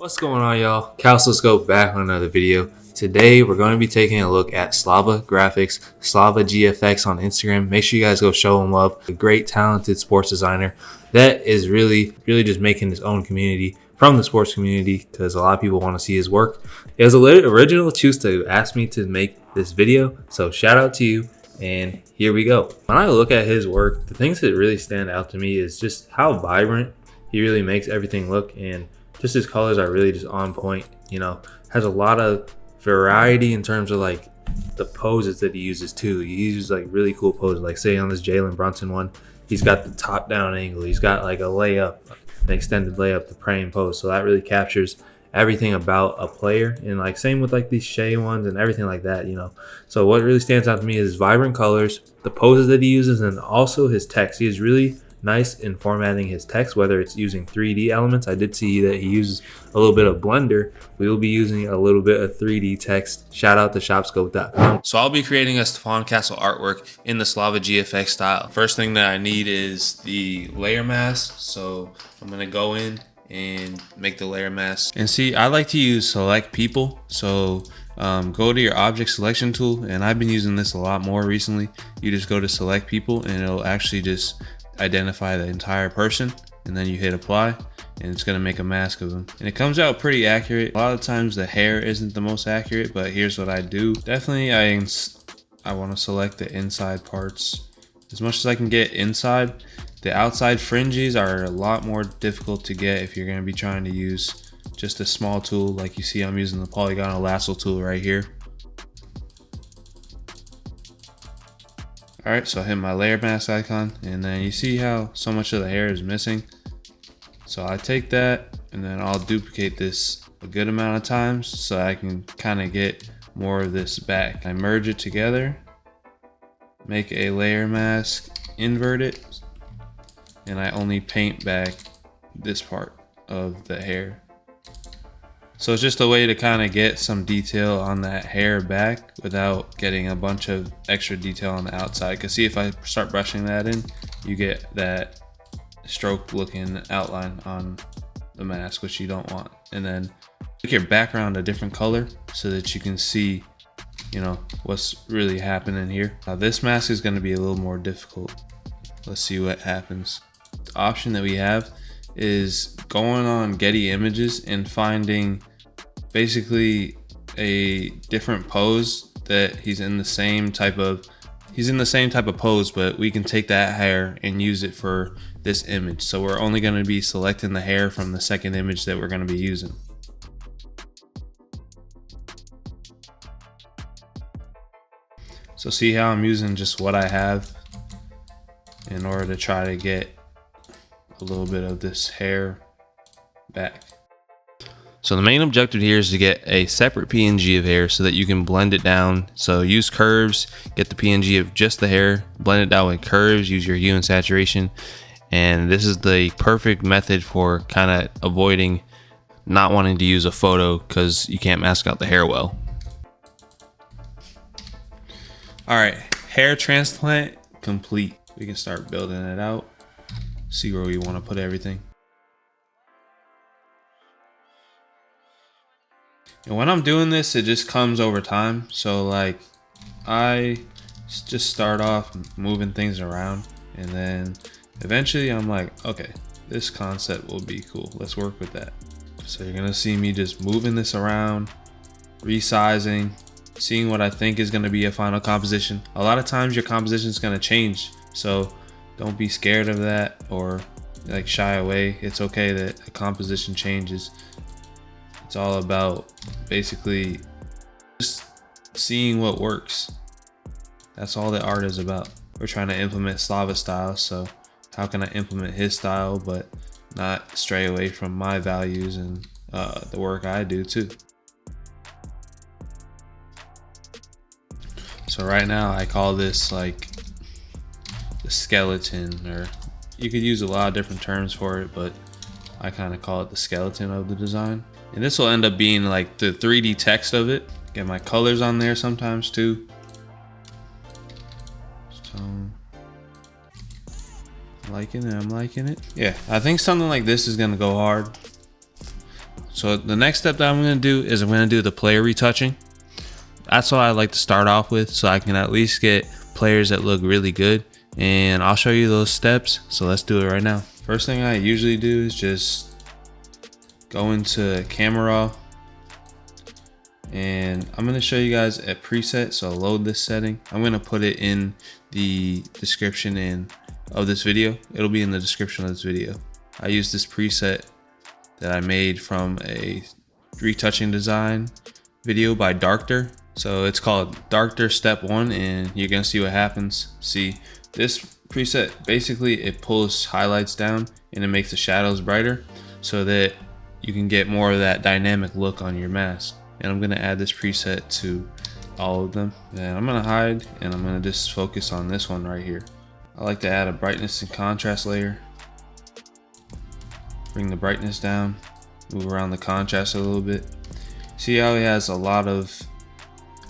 What's going on, y'all? CALSOSCOPED back on another video. Today we're going to be taking a look at SlavaGFX, SlavaGFX on Instagram. Make sure you guys go show him love. A great, talented sports designer that is really just making his own community from the sports community, because a lot of people want to see his work. It was a original choose to ask me to make this video, so shout out to you. And here we go. When I look at his work, the things that really stand out to me is just how vibrant he really makes everything look, and just his colors are really just on point. You know, has a lot of variety in terms of like the poses that he uses too. He uses like really cool poses, like say on this Jalen Brunson one, he's got the top down angle, he's got like a layup, an extended layup, the praying pose. So that really captures everything about a player, and like same with like these Shea ones and everything like that, you know. So what really stands out to me is his vibrant colors, the poses that he uses, and also his text. He is really nice in formatting his text, whether it's using 3D elements. I did see that he uses a little bit of Blender. We will be using a little bit of 3D text. Shout out to shopscope.com. So I'll be creating a Stephon Castle artwork in the SlavaGFX style. First thing that I need is the layer mask. So I'm gonna go in and make the layer mask. And see, I like to use select people. So go to your object selection tool, and I've been using this a lot more recently. You just go to select people and it'll actually just identify the entire person, and then you hit apply and it's going to make a mask of them, and it comes out pretty accurate. A lot of times the hair isn't the most accurate, but here's what I do. Definitely I want to select the inside parts as much as I can get inside. The outside fringes are a lot more difficult to get if you're going to be trying to use just a small tool. Like you see, I'm using the polygonal lasso tool right here. Alright, so I hit my layer mask icon, and then you see how so much of the hair is missing. So I take that and then I'll duplicate this a good amount of times so I can kind of get more of this back. I merge it together, make a layer mask, invert it, and I only paint back this part of the hair. So it's just a way to kind of get some detail on that hair back without getting a bunch of extra detail on the outside. Because see, if I start brushing that in, you get that stroke looking outline on the mask, which you don't want. And then make your background a different color so that you can see, you know, what's really happening here. Now this mask is going to be a little more difficult. Let's see what happens. The option that we have is going on Getty Images and finding basically a different pose that he's in the same type of pose, but we can take that hair and use it for this image. So we're only going to be selecting the hair from the second image that we're going to be using. So see how I'm using just what I have in order to try to get a little bit of this hair back. So the main objective here is to get a separate PNG of hair so that you can blend it down. So use curves, get the PNG of just the hair, blend it down with curves, use your hue and saturation. And this is the perfect method for kind of avoiding not wanting to use a photo because you can't mask out the hair well. All right, hair transplant complete. We can start building it out. See where we want to put everything. And when I'm doing this, it just comes over time. So like I just start off moving things around, and then eventually I'm like, okay, this concept will be cool. Let's work with that. So you're gonna see me just moving this around, resizing, seeing what I think is gonna be a final composition. A lot of times your composition is gonna change. So don't be scared of that or like shy away. It's okay that a composition changes. It's all about basically just seeing what works. That's all that art is about. We're trying to implement Slava style, so how can I implement his style but not stray away from my values and the work I do too. So right now I call this like the skeleton, or you could use a lot of different terms for it, but I kind of call it the skeleton of the design. And this will end up being like the 3D text of it. Get my colors on there sometimes too. So I'm liking it. Yeah, I think something like this is gonna go hard. So the next step that I'm going to do is I'm going to do the player retouching. That's what I like to start off with, so I can at least get players that look really good. And I'll show you those steps. So let's do it right now. First thing I usually do is just go into camera raw. And I'm going to show you guys a preset. So I'll load this setting. I'm going to put it in the description of this video. It'll be in the description of this video. I use this preset that I made from a retouching design video by Darkder. So it's called Darkder Step 1, and you're gonna see what happens. See, this preset, basically it pulls highlights down and it makes the shadows brighter so that you can get more of that dynamic look on your mask. And I'm gonna add this preset to all of them. And I'm gonna hide, and I'm gonna just focus on this one right here. I like to add a brightness and contrast layer. Bring the brightness down, move around the contrast a little bit. See how he has a lot of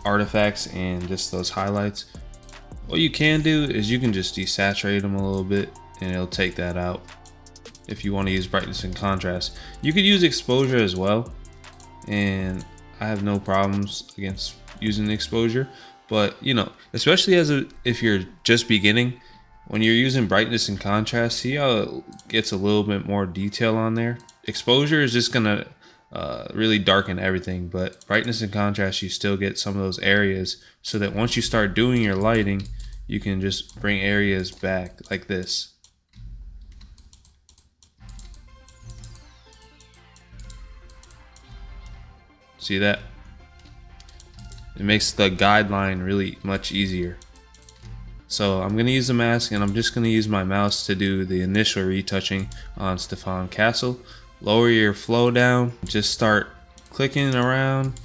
artifacts and just those highlights? What you can do is you can just desaturate them a little bit and it'll take that out if you want to use brightness and contrast. You could use exposure as well, and I have no problems against using exposure, but you know, especially if you're just beginning, when you're using brightness and contrast, see how it gets a little bit more detail on there. Exposure is just gonna really darken everything, but brightness and contrast, you still get some of those areas, so that once you start doing your lighting, you can just bring areas back like this. See that? It makes the guideline really much easier. So I'm going to use the mask, and I'm just going to use my mouse to do the initial retouching on Stefan Castle. Lower your flow down, just start clicking around.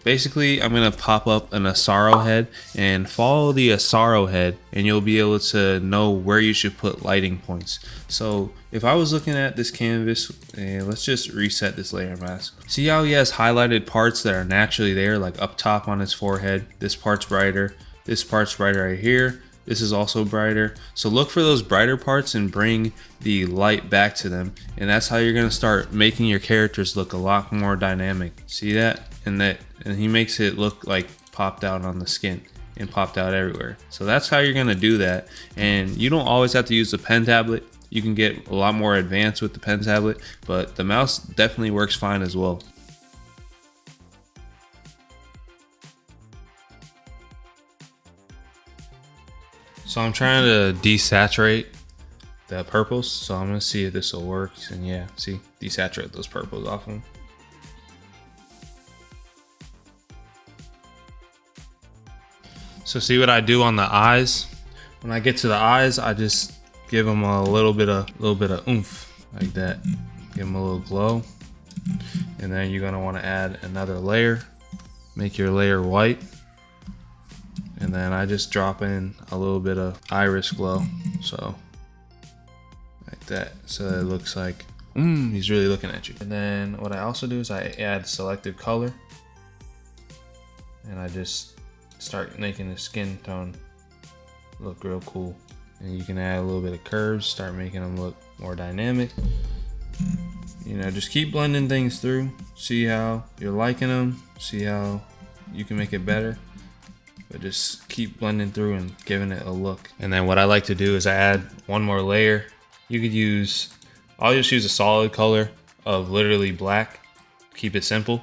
Basically, I'm going to pop up an Asaro head and follow the Asaro head, and you'll be able to know where you should put lighting points. So if I was looking at this canvas, and let's just reset this layer mask. See how he has highlighted parts that are naturally there, like up top on his forehead. This part's brighter, this part's brighter right here. This is also brighter. So look for those brighter parts and bring the light back to them. And that's how you're gonna start making your characters look a lot more dynamic. See that? And he makes it look like popped out on the skin and popped out everywhere. So that's how you're gonna do that. And you don't always have to use the pen tablet. You can get a lot more advanced with the pen tablet, but the mouse definitely works fine as well. So I'm trying to desaturate the purples, so I'm gonna see if this will work. And yeah, see, desaturate those purples off them. So see what I do on the eyes? When I get to the eyes, I just give them a little bit of oomph like that. Give them a little glow, and then you're gonna want to add another layer. Make your layer white. And then I just drop in a little bit of iris glow, so like that, so it looks like he's really looking at you. And then what I also do is I add selective color, and I just start making the skin tone look real cool. And you can add a little bit of curves, start making them look more dynamic. You know, just keep blending things through, see how you're liking them, see how you can make it better. But just keep blending through and giving it a look. And then what I like to do is I add one more layer. You could use, I'll just use a solid color of literally black, keep it simple.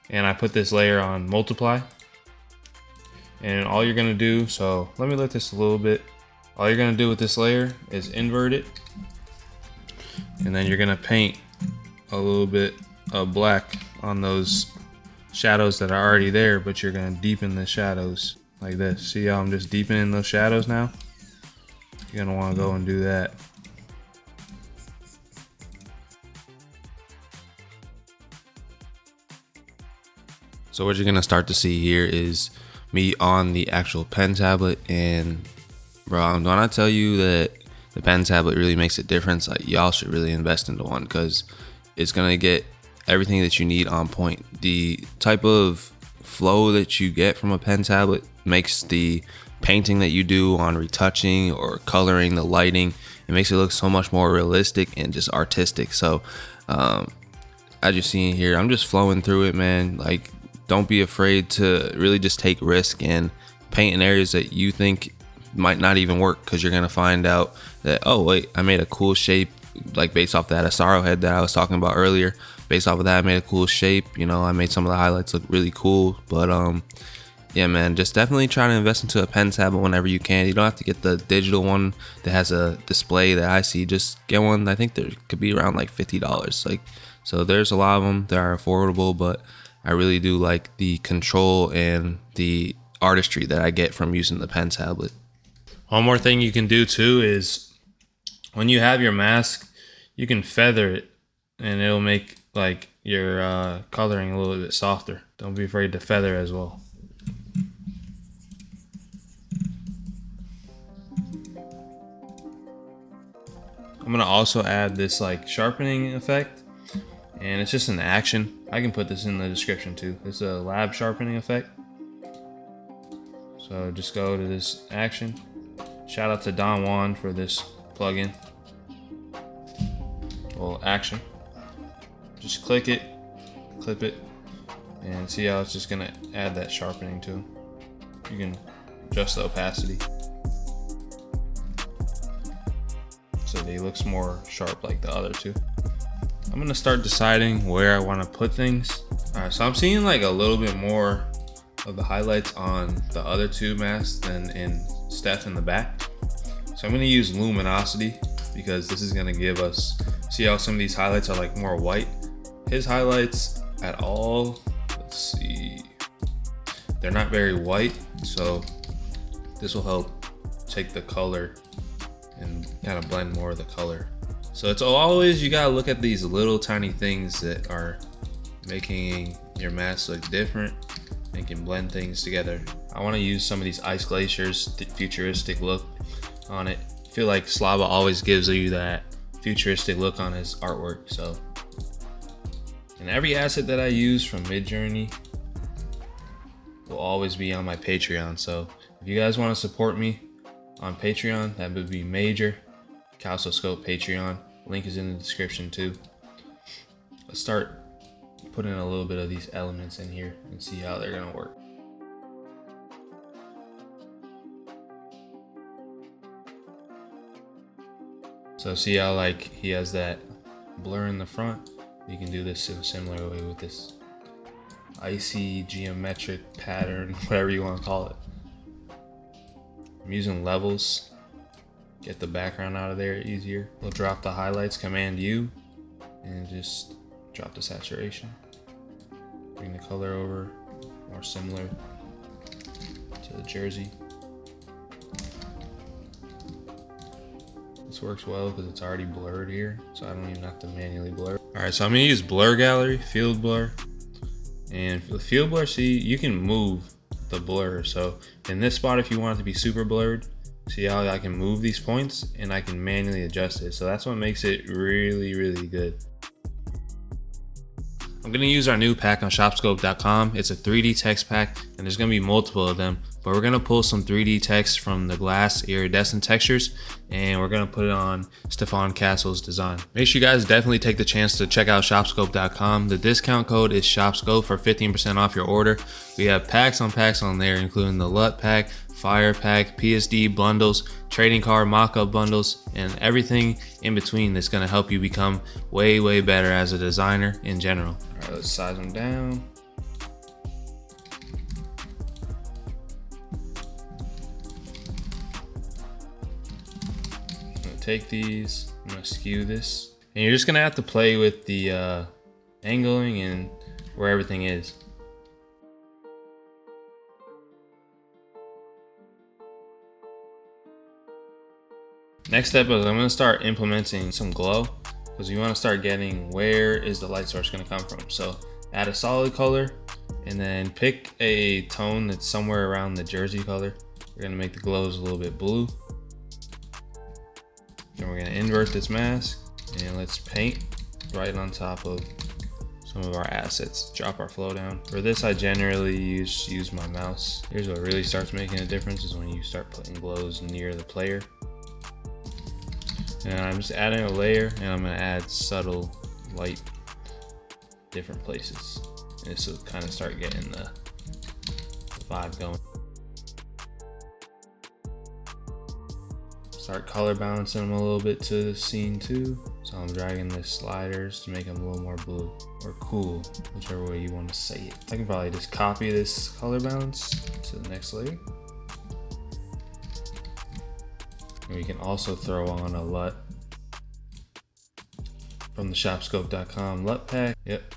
And I put this layer on multiply. And all you're gonna do, so let me let this a little bit. All you're gonna do with this layer is invert it. And then you're gonna paint a little bit of black on those shadows that are already there, but you're gonna deepen the shadows like this. See how I'm just deepening those shadows now? You're gonna wanna go and do that. So what you're gonna start to see here is me on the actual pen tablet, and bro, when I tell you that the pen tablet really makes a difference, like, y'all should really invest into one, because it's gonna get everything that you need on point. The type of flow that you get from a pen tablet makes the painting that you do on retouching or coloring, the lighting, it makes it look so much more realistic and just artistic. So I as you're seeing here, I'm just flowing through it, man. Like, don't be afraid to really just take risk and paint in areas that you think might not even work, because you're gonna find out that, oh wait, I made a cool shape, like based off that Asaro head that I was talking about earlier. Based off of that, I made a cool shape. You know, I made some of the highlights look really cool. But yeah, man, just definitely try to invest into a pen tablet whenever you can. You don't have to get the digital one that has a display that I see. Just get one. I think there could be around like $50. Like, so there's a lot of them that are affordable, but I really do like the control and the artistry that I get from using the pen tablet. One more thing you can do too is when you have your mask, you can feather it and it'll make like your coloring a little bit softer. Don't be afraid to feather as well. I'm gonna also add this like sharpening effect, and it's just an action. I can put this in the description too. It's a lab sharpening effect. So just go to this action. Shout out to Don Juan for this plugin. Well, action. Just click it, clip it, and see how it's just gonna add that sharpening to them. You can adjust the opacity so that it looks more sharp like the other two. I'm gonna start deciding where I want to put things. All right, so I'm seeing like a little bit more of the highlights on the other two masks than in Steph in the back. So I'm gonna use luminosity, because this is gonna give us, see how some of these highlights are like more white. His highlights at all, let's see, they're not very white, so this will help take the color and kind of blend more of the color. So it's always, you gotta look at these little tiny things that are making your mask look different and can blend things together. I want to use some of these ice glaciers, futuristic look on it. I feel like SLAVA always gives you that futuristic look on his artwork. So, and every asset that I use from Midjourney will always be on my Patreon. So if you guys want to support me on Patreon, that would be major. CALSOSCOPED Patreon, link is in the description too. Let's start putting a little bit of these elements in here and see how they're gonna work. So see how like he has that blur in the front? You can do this in a similar way with this icy geometric pattern, whatever you want to call it. I'm using levels, get the background out of there easier. We'll drop the highlights, Command U, and just drop the saturation. Bring the color over, more similar to the jersey. This works well because it's already blurred here, so I don't even have to manually blur. All right, so I'm gonna use blur gallery, field blur. And for the field blur, see, you can move the blur. So in this spot, if you want it to be super blurred, see how I can move these points and I can manually adjust it. So that's what makes it really, really good. I'm gonna use our new pack on shopscope.com. It's a 3D text pack, and there's gonna be multiple of them, but we're gonna pull some 3D text from the glass iridescent textures, and we're gonna put it on Stefan Castle's design. Make sure you guys definitely take the chance to check out shopscope.com. The discount code is SHOPSCOPE for 15% off your order. We have packs on there, including the LUT pack, Fire pack, PSD bundles, trading card mock-up bundles, and everything in between that's gonna help you become way, way better as a designer in general. All right, let's size them down. I'm gonna take these, I'm gonna skew this, and you're just gonna have to play with the angling and where everything is. Next step is I'm gonna start implementing some glow, because you wanna start getting where is the light source gonna come from. So add a solid color and then pick a tone that's somewhere around the jersey color. We're gonna make the glows a little bit blue. Then we're gonna invert this mask and let's paint right on top of some of our assets. Drop our flow down. For this, I generally use my mouse. Here's what really starts making a difference is when you start putting glows near the player. And I'm just adding a layer, and I'm gonna add subtle light different places. And this will kind of start getting the vibe going. Start color balancing them a little bit to the scene too. So I'm dragging the sliders to make them a little more blue or cool, whichever way you want to say it. I can probably just copy this color balance to the next layer. And we can also throw on a LUT from the shopscope.com LUT pack. Yep.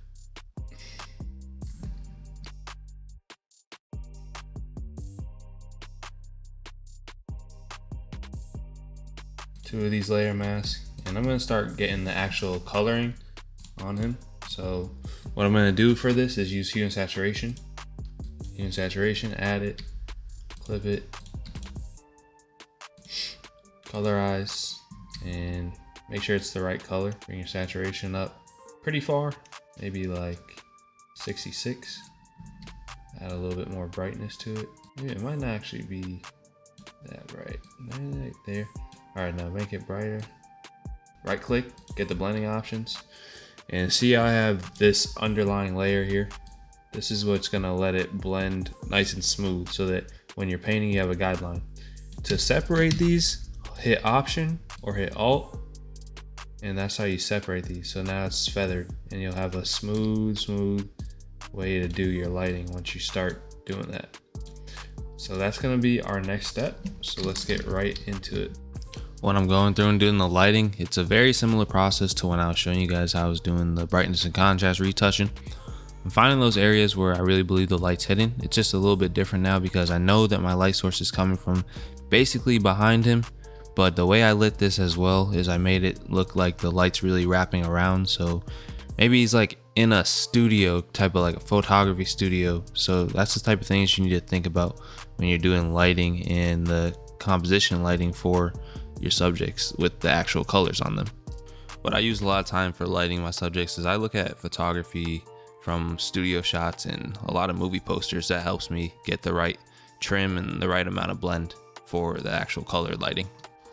Two of these layer masks, and I'm gonna start getting the actual coloring on him. So what I'm gonna do for this is use hue and saturation. Hue and saturation, add it, clip it, colorize, and make sure it's the right color. Bring your saturation up pretty far, maybe like 66. Add a little bit more brightness to it. Maybe it might not actually be that bright. Right there. All right, now make it brighter. Right click, get the blending options, and see how I have this underlying layer here. This is what's gonna let it blend nice and smooth so that when you're painting, you have a guideline. To separate these, hit Option or hit Alt, and that's how you separate these. So now it's feathered, and you'll have a smooth way to do your lighting once you start doing that. So that's gonna be our next step. So let's get right into it. When I'm going through and doing the lighting, it's a very similar process to when I was showing you guys how I was doing the brightness and contrast retouching. I'm finding those areas where I really believe the light's hidden. It's just a little bit different now because I know that my light source is coming from basically behind him, but the way I lit this as well is I made it look like the light's really wrapping around. So maybe he's like in a studio, type of like a photography studio. So that's the type of things you need to think about when you're doing lighting and the composition lighting for your subjects with the actual colors on them. What I use a lot of time for lighting my subjects is I look at photography from studio shots and a lot of movie posters. That helps me get the right trim and the right amount of blend for the actual color lighting.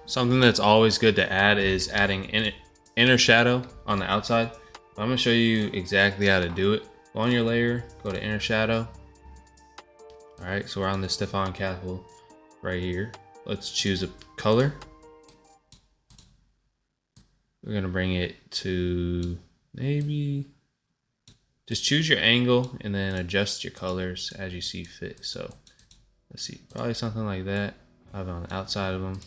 Something that's always good to add is adding inner shadow on the outside. I'm gonna show you exactly how to do it. Go on your layer, go to inner shadow. All right, so we're on the Stefan Capital right here. Let's choose a color. We're gonna bring it to maybe, just choose your angle and then adjust your colors as you see fit. So let's see, probably something like that. I have it on the outside of them.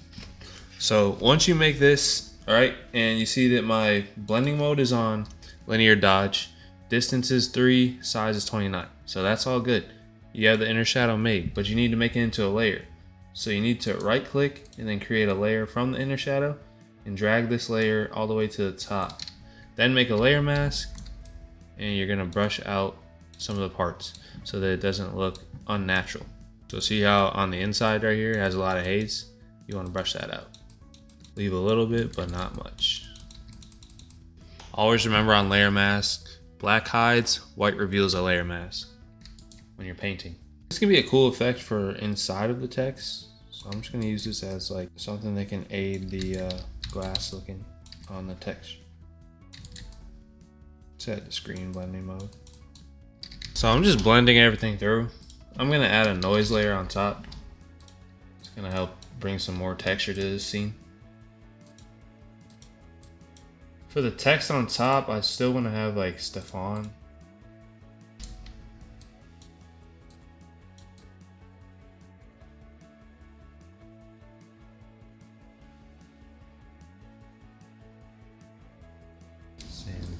So once you make this, all right, and you see that my blending mode is on linear dodge, distance is 3, size is 29. So that's all good. You have the inner shadow made, but you need to make it into a layer. So you need to right click and then create a layer from the inner shadow and drag this layer all the way to the top. Then make a layer mask, and you're gonna brush out some of the parts so that it doesn't look unnatural. So see how on the inside right here it has a lot of haze? You wanna brush that out. Leave a little bit, but not much. Always remember on layer mask, black hides, white reveals a layer mask when you're painting. This can be a cool effect for inside of the text. So I'm just gonna use this as like something that can aid the glass looking on the text. Set the screen blending mode. So I'm just blending everything through. I'm gonna add a noise layer on top. It's gonna help bring some more texture to this scene. For the text on top, I still wanna have like Stefan.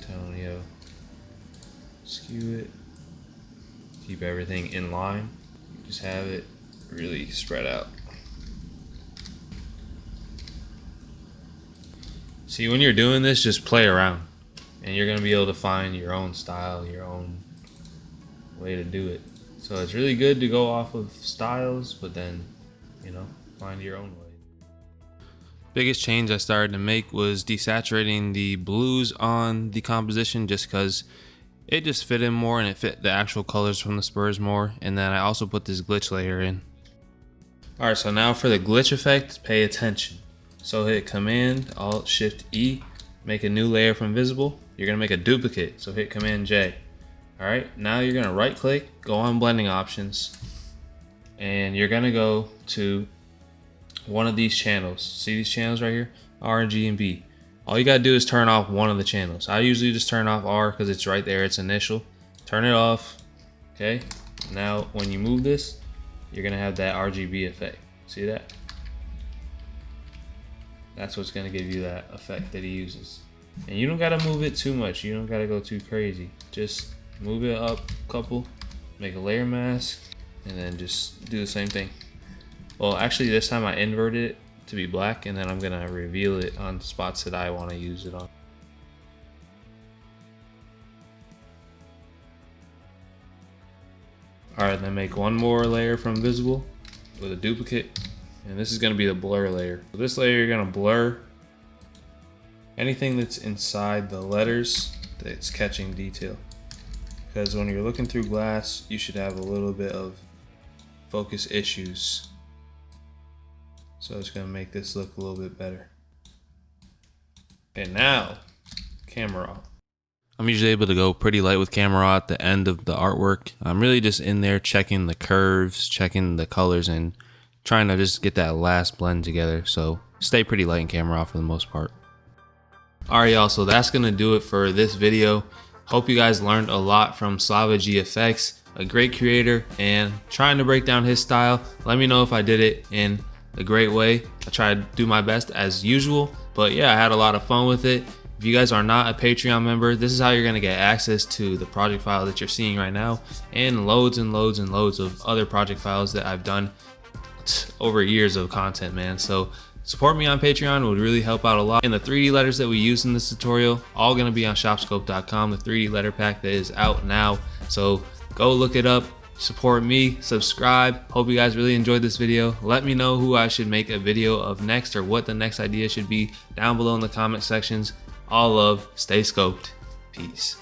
Antonio, skew it, keep everything in line, just have it really spread out. See, when you're doing this, just play around and you're gonna be able to find your own style, your own way to do it. So it's really good to go off of styles, but then, you know, find your own way. Biggest change I started to make was desaturating the blues on the composition just because it just fit in more and it fit the actual colors from the Spurs more. And then I also put this glitch layer in. All right, so now for the glitch effect, pay attention. So hit Command, Alt, Shift, E, make a new layer from visible. You're gonna make a duplicate, so hit Command J. All right, now you're gonna right click, go on blending options, and you're gonna go to one of these channels. See these channels right here, R, G, and B. All you gotta do is turn off one of the channels. I usually just turn off R because it's right there, it's initial. Turn it off, okay? Now, when you move this, you're gonna have that RGB effect. See that? That's what's gonna give you that effect that he uses. And you don't gotta move it too much. You don't gotta go too crazy. Just move it up a couple, make a layer mask, and then just do the same thing. Well, actually this time I inverted it to be black, and then I'm gonna reveal it on spots that I wanna use it on. All right, then make one more layer from visible with a duplicate, and this is gonna be the blur layer. For this layer, you're gonna blur anything that's inside the letters that's catching detail. Because when you're looking through glass, you should have a little bit of focus issues. So it's gonna make this look a little bit better. And now, camera off. I'm usually able to go pretty light with camera at the end of the artwork. I'm really just in there checking the curves, checking the colors, and trying to just get that last blend together. So stay pretty light in camera for the most part. All right, y'all, so that's gonna do it for this video. Hope you guys learned a lot from SlavaGFX, a great creator, and trying to break down his style. Let me know if I did it in a great way. I tried to do my best as usual, but yeah, I had a lot of fun with it. If you guys are not a Patreon member, this is how you're gonna get access to the project file that you're seeing right now, and loads and loads and loads of other project files that I've done over years of content, man. So support me on Patreon, would really help out a lot. And the 3D letters that we use in this tutorial, all gonna be on shopscope.com, the 3D letter pack that is out now. So go look it up, support me, subscribe. Hope you guys really enjoyed this video. Let me know who I should make a video of next, or what the next idea should be down below in the comment sections. All love, stay scoped. Peace.